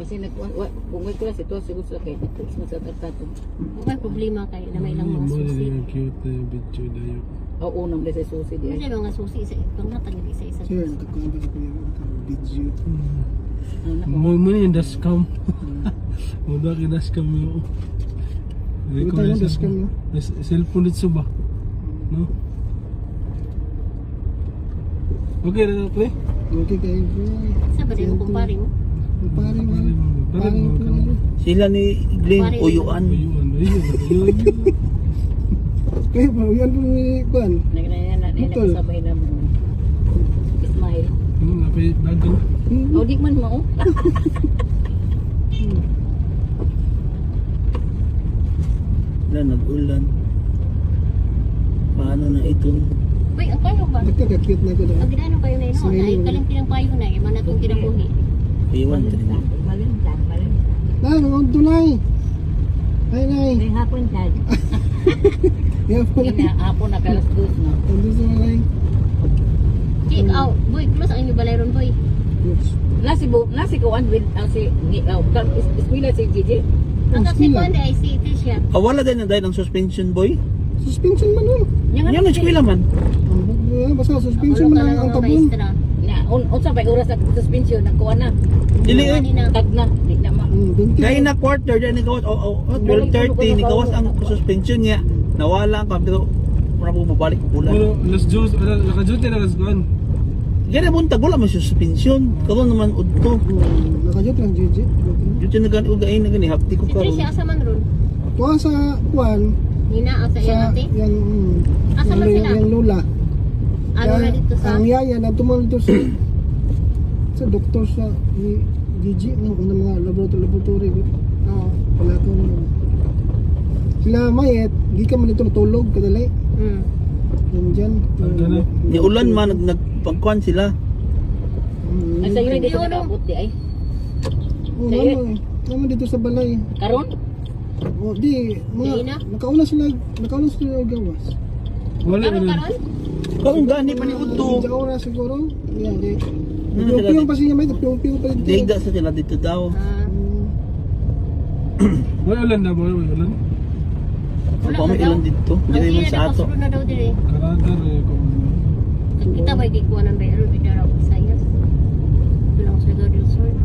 Kasi bungay ko lang ito, siguro sa kay dito, sa tato. May problema kayo na may ilang mga susi. Cute na yung video na yun. Oo, unang sa susi di ay. Kasi mga susi, panghatag yung isa-isa. Sir, nakakuha ba sa kuya ang video? Mo yung dashcam. Muna ka dashcam yun. Ano tayo ng dashcam mo? Cellphone dito ba? No? Okay na pre? Okay kayo bro. Sa ba rin mo kumpare mo? Paring Paring mo ka na. Sila ni Glenn Pare- Uyuan. Ayun. kaya bro, yan po may kuhan. Motor. Nakasabay na mo. Ismail. Napay dagang. O, di man mo. Wala, nag-ulan. Paano na ito? Uy, ang payo ba? Nagkaka-cute na ko daw. Ang ginano payo na yun, no? Ay, kaling pinang payo na, yung mga itong kinabuhi. Iwan. Balintag. Nay, mga tulay. Ay, nay. May hapon dad. Yan po Kaya na. hapon na kalas dos no. Ando sa malay. Kick out. Boy, close ang inyong balay ron, boy. Nasi ko an win ang si ismila si Gigi. Ang Oh, kasi sila. ko, ay si Tricia. Wala din na dahil ng suspension boy. Suspension man nun. Yan ang eskwela man. Basta suspension man ang tabon. Na unsa bay oras sa suspension nang kuha na. Dili eh. Tag na, di na ma. Kaya na quarter dyan ni gawas. 12:30 ni gawas ang suspension niya. Nawala ang kapito. Muna po mabalik ko pula. Pero las Diyos, naka-duty na las kuhan. Yan ang buntag. Wala man suspension. Karon naman udto. Nakajot lang, Gigi. Dito na gani ugain na gani. Hapti ko Si karon. Tricia, asa man ron? Kuha sa kuhan. Nina, asa yan Sa ate? yung Asa man sila? yung lula. Ano na dito sa... Ang yaya na tumalito sa doktor sa ni Gigi ng mga laboratory ko. Oo. Wala ko sila mayet, di ka man ito natulog kadali. Hmm. Yan dyan. Tanda na. Ni ulan man nagpagkuhan sila. Ay sa yun dito nakabot di ay. Oh, Sige. naman dito sa balay. Karon? Oh, di, Sige na. nakauna sila gawas. Wala Ano na. karon? Kung gani pa ni udto. Nakauna siguro. Yan, di. Hmm, Piyong pa siya may, piyong pa dito. Diga sa sila dito daw. Ah, Wala ulan na boy, wala ulan. Wala pa may ilan dito. ang Dili man iya sa na ato. kasunod na daw dire. Karadar eh. Kita ba ikikuha ng bayaro dito raw sa Sayas? Ito lang sa Godel Resort.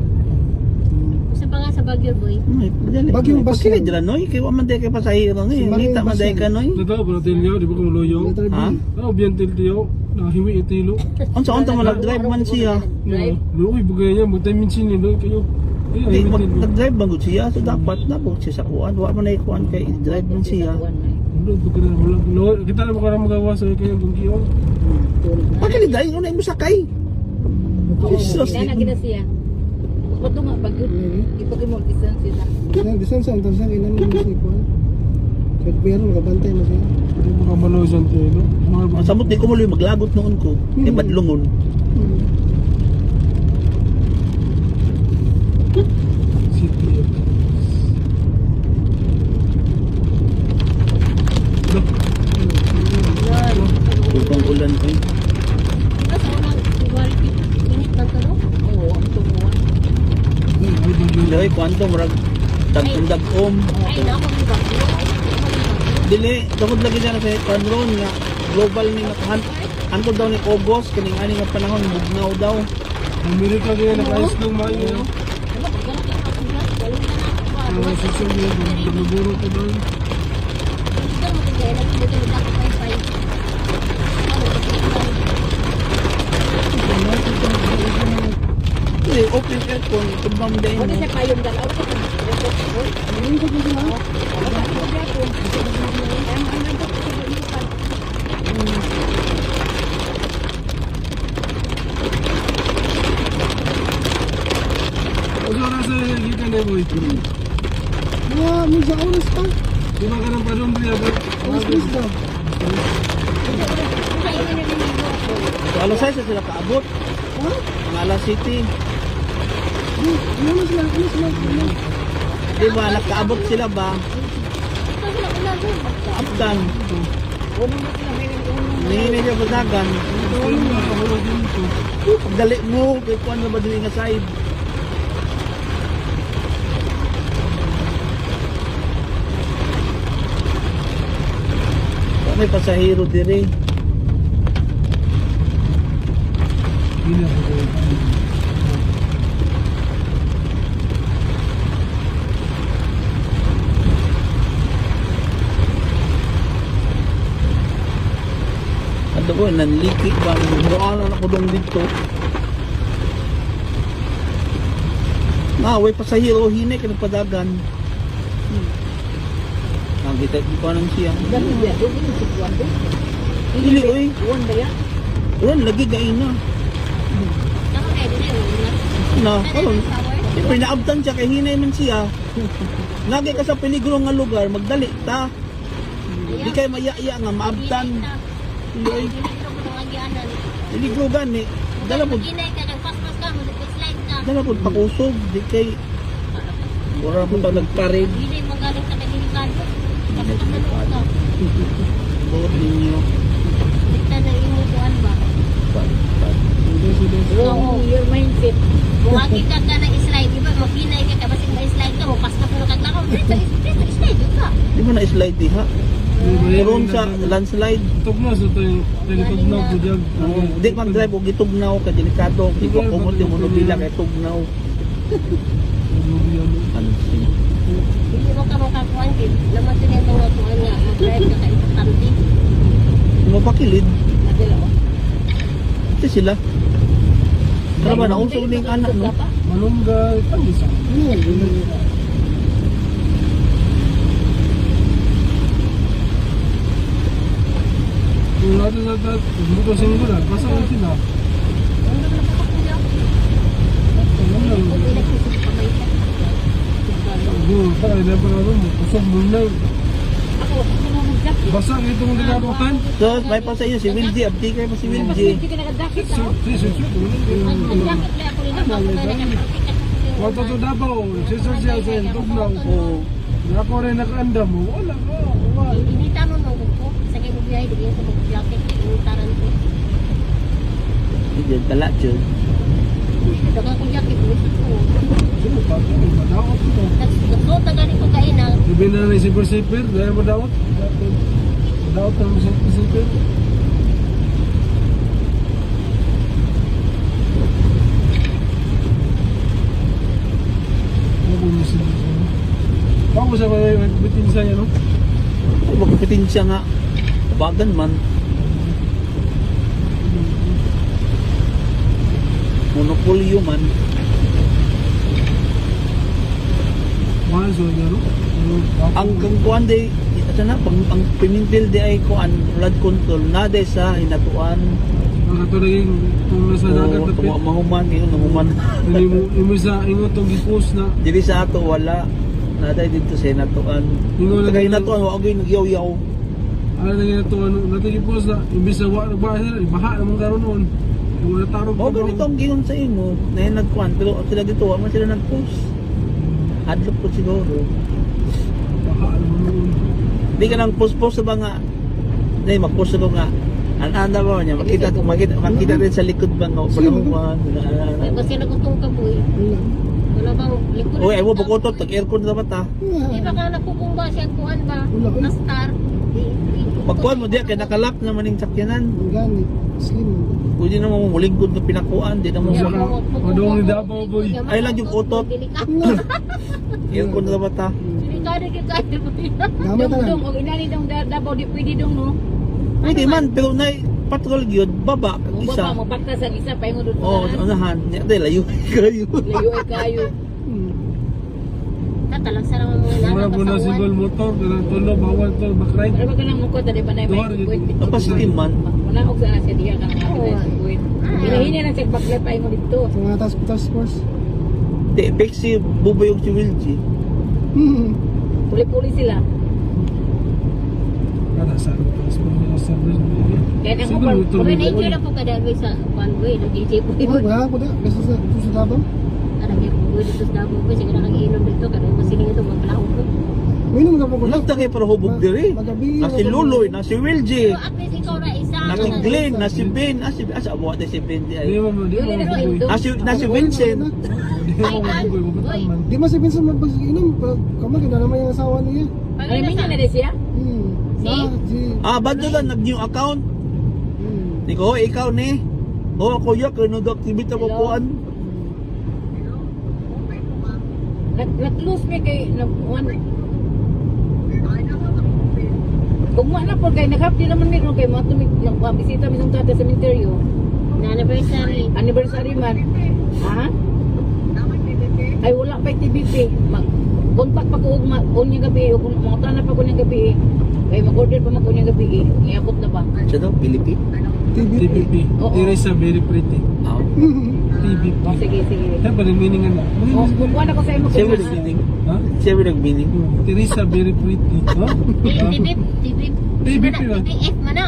Kasi pa nga sa Baguio, boy. Bagyong Basyan. Bakit dila noy? Kaya waman day kay pasahero ni. Si Maring Ngita man day ka noy. Natawa ko na tilyo, di ba ko muluyo? Letter B. Ha? Ah, biyan tilyo. Nakahiwi itilo. Unsa mo nag-drive man siya. Drive. Luoy, bagay niya, magtaminsin nilo kayo. Di, Ay, ay, nag-drive man gud siya. So dapat na po siya sa kuan. Wa man ay kuan kay drive man siya. Kita na mo karang magawa sa kayo kung kiyo. Bakit dahil una mo sakay? Jesus. Ina na gina siya. Bato nga pag ipagin mo isan sila. Yan, disan sa antas ang inan mo si kuhan. Kaya pero nakabantay mo siya. Hindi mo kamalo sa tilo. Ang samot di ko muloy maglagot noon ko. Di badlungon. City of Kung ulan ko. Kasi unang February 15 minute lang to, no? Oo, ang tumuan. Dili kwanto murag tagtundagom. Ay, naako ng Baguio. Dili tungod lagi na sa kuan ron nga global ni nakahan. Antod daw ni August kining ani nga panahon bugnaw daw. Amerika kaya naka-ice lang mayo. Ang social media, naburo ko doon. Dili open aircon tubam day Ano mo. siya payong dalaw ko. Oso oras na nakikita na boy. Mga minsan oras pa. Di ba ka ng padong priya ba? Oras daw. So alas 6 sila kaabot. Ha? Ang alas city. Ano sila? Ano sila? Di ba nakaabot sila ba? Aftan. Nini siya pagdagan. Ayun na, kahulog dito. Pagdali mo, kay kuan na ba din nga side? may pasahero dire. Hindi ako ko. Ano ko, nanliki ba? Mualan ako dong dito. Way pasahero, hinay ka nagpadagan. Nakita ko pa nang siya. Dami dia doon yung sikuan doon. Dili, oy. Iwan ba yan? Ulan, lagi gain na. Ako kaya din eh. Na, karon. Siyempre, naabtan siya kay hinay man siya. Lagi ka sa peligro nga lugar, magdali ta. Di kayo maya-iya nga, maabtan. Oy, peligro gani. Dala po, Ginay ka, nagpas-pas ka, mag-slide ka. dala po pakusog. Di kay, wala mo pa nagparid. Ginay mo galing sa kanilikado. Kapag ka. Buot ninyo. Dikta na imukuan ba? Wrong your mindset. Buwagi ka ka ng slide, iba maginay ka, basing ma-slide ka, mapas-pas mo kaglangaw. Dito, slide ka. Di mo na-slide diha. Meron sa landslide. Tugnaw sa tayo. Tugnaw ko dyan. Di mag-drive o gitugnaw ka delikado. Di ko kumot yung monobila kay tugnaw. Ansin. Hindi mo ka makakuan, naman din yung mga kuhan nga, mag-drive ka ka-importante. Mapakilid. Adela ko. Ito sila. Tara ba, naunsa uling anak no? Malunggay. Pangisa. Kung natin sa tat, buto singgol ah. Basta ko sila. Ano lang. Para na para mo. Kusog mo na. Ako, ano mo mag-jacket? Basa itong dinabutan. So, may pa sa iyo si Wilgie. Abdi kayo pa si Kasi Wilgie. hindi ka nag-jacket ha? Wato to Davao. Sisor siya sa Tugnaw. Oo. Ako rin nakaandam mo. Wala ka. Wala. Inita mo nung ko, sa kayo mo biyay, di ko mag-jacket, initaran ko. Hindi, tala dyan. Daga ko jacket, gusto ko. Sino pa? Madawat ito. So, tagali ko kainang, Sabi na na sipir-sipir. Dahil madawat. Madawat na sipir-sipir. Ano po yung sipir? Ako sa may bitin sa niya, no? Ay, magkapitin siya nga. Bagan man. Monopolyo man. Mahal sa niya, no? Ang kangkuan day, ito na, ang pinintil di ay kuan, blood control, na day sa hinatuan. Ang katulagin kung nasa dagat Oo, na pit. mahuman, yun, mahuman. Imo sa ingo itong gipos na Dili sa ato, wala. Naday dito sa hinatuan. Ingo na Kaya ganun. hinatuan, wag yung nagyaw-yaw. ano na nga ito, ano, natin gipos na imbis na nagbaha sila, baha naman karoon noon. Kung natarog O, ganito ang giyon sa ino, na yung nagkuan, pero sila dito, wala man sila nag-post. Hadlok po siguro. Baha naman noon. Di ka nang post-post sa mga, hindi, mag-post ako nga. An-anda ba niya, makita rin sa likod ba nga, palamuan, ay kasi nagutong ka boy. Wala bang likod? Uy, ay mo, bukotot, tag-aircon na ba ta? Di ba ka nakukumba siya kuhan ba? Na star. Pagkuhan mo diya, kaya nakalak naman yung sakyanan. Ang gani, slim. Pwede naman mo mulingkod na pinakuan, di na mo Saka, madung ni Davao, boy. Ay lang yung utot. Aircon na ba ta? Delikado ka kaya boy. Gamit na Dong, lang. o inani dong dabaw, di pwede dong no? Pwede man, pero na patrol yun, baba, kag Mo isa. ba, mo patas ang isa, pahingo doon. Oo, sa unahan. Di, layo kayo. Layo ay kayo. Tatalang sarang mga Mura anak po na si Gol Motor, kanang tulo, bawal to, bakride. Pero ka lang mo ko, tadi pa na yung Duwar, may kuwit. Tapos man, Wala ko sana siya diya ka nga Oo. may kuwit. Hinahin lang siya backlight pahingo dito. Sa mga task force. di, fix si Buboy yung si Wilgie. Puli-puli sila. Kada sa sa Kaya nang Siguro, kupal, tuloy. Pero na-enjoy na po kada boy sa one way. Nag-DJ po Oh, yun. wala ko na. Basta sa Davao. Karang yung boy dito sa Davao po. Sige nakag-iinom dito. Karang masiling ito magpalaho po. Minum ka po ko. Walang tagay para hubog diri. Magabi. Na si Luloy, na si Wilgie, So at least ikaw na isa. na si Glenn, na si Ben, asa buhat na si Ben di Di ay. mo di mo boy. Na si Vincent. Di mo boy, bubatan man. Di man si Vincent magpag-inom. Kamag, na naman yung asawa niya. Ay, may na rin siya? Na, si Bando lang, nag-new account. Di ko, ikaw ni. Kuya, kaya nag-activate ako Hello? puan. Nag-lose me kay kung na po kay naghapdi naman meron kay mga bisita mi sa tata sa cemetery. Na anniversary. Anniversary man. Ha? Ay wala pa TBP. Kontak pa ko unya gabi o kung mga tanan pa ko unya gabi. Kay mag-order pa man ko unya gabi. Iabot na ba? Siya daw, Pilipi. TBP. Oo. Teresa very pretty. TBP. Oh, sige. Kaya pa rin meaning ano? Oh, kukuha na ko sa imo Siya kung ba ano. nag-meaning? Ha? Siya ba nag-meaning? Teresa very pretty. Ha? TBP. TBP ba? TBF man na.